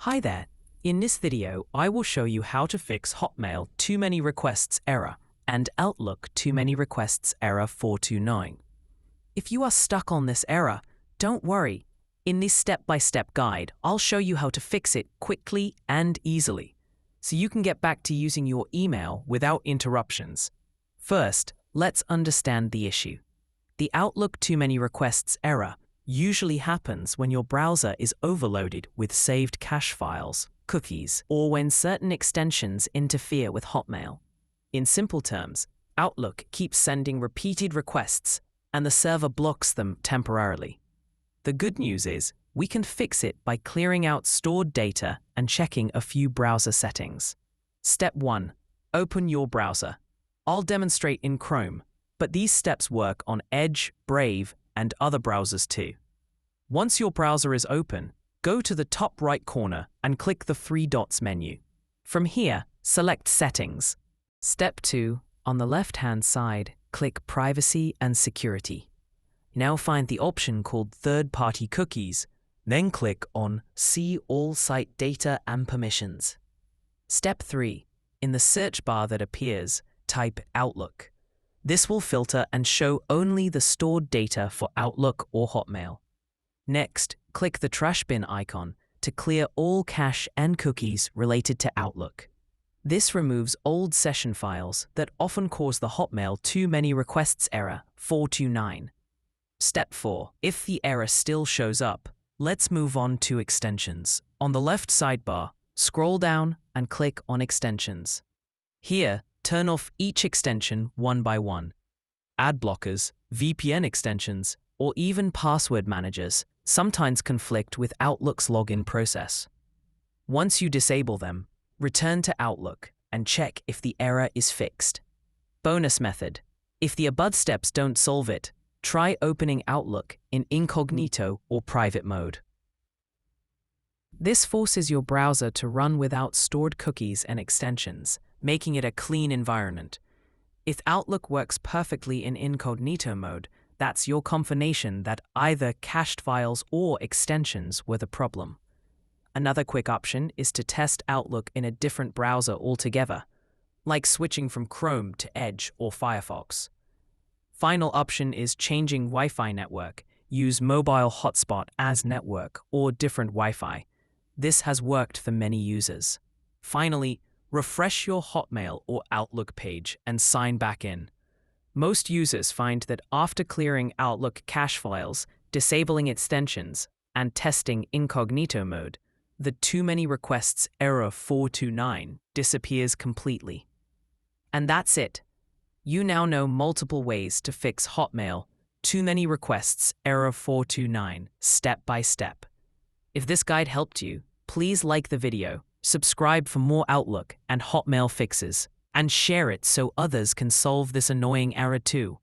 Hi there. In this video, I will show you how to fix Hotmail too many requests error and Outlook too many requests error 429. If you are stuck on this error, don't worry. In this step-by-step guide, I'll show you how to fix it quickly and easily, so you can get back to using your email without interruptions. First, let's understand the issue. The Outlook too many requests error usually happens when your browser is overloaded with saved cache files, cookies, or when certain extensions interfere with Hotmail. In simple terms, Outlook keeps sending repeated requests and the server blocks them temporarily. The good news is, we can fix it by clearing out stored data and checking a few browser settings. Step 1. Open your browser. I'll demonstrate in Chrome, but these steps work on Edge, Brave, and other browsers too. Once your browser is open, go to the top right corner and click the three dots menu. From here, select Settings. Step 2. On the left-hand side, click Privacy and Security. Now find the option called Third-Party Cookies, then click on See All Site Data and Permissions. Step 3. In the search bar that appears, type Outlook. This will filter and show only the stored data for Outlook or Hotmail. Next, click the trash bin icon to clear all cache and cookies related to Outlook. This removes old session files that often cause the Hotmail too many requests error 429. Step 4. If the error still shows up, let's move on to extensions. On the left sidebar, scroll down and click on Extensions. Here, turn off each extension one by one. Ad blockers, VPN extensions, or even password managers sometimes conflict with Outlook's login process. Once you disable them, return to Outlook and check if the error is fixed. Bonus method. If the above steps don't solve it, try opening Outlook in incognito or private mode. This forces your browser to run without stored cookies and extensions, making it a clean environment. If Outlook works perfectly in incognito mode, that's your confirmation that either cached files or extensions were the problem. Another quick option is to test Outlook in a different browser altogether, like switching from Chrome to Edge or Firefox. Final option is changing Wi-Fi network. Use mobile hotspot as network or different Wi-Fi. This has worked for many users. Finally, refresh your Hotmail or Outlook page and sign back in. Most users find that after clearing Outlook cache files, disabling extensions, and testing incognito mode, the too many requests error 429 disappears completely. And that's it. You now know multiple ways to fix Hotmail too many requests error 429 step by step. If this guide helped you, please like the video, subscribe for more Outlook and Hotmail fixes, and share it so others can solve this annoying error too.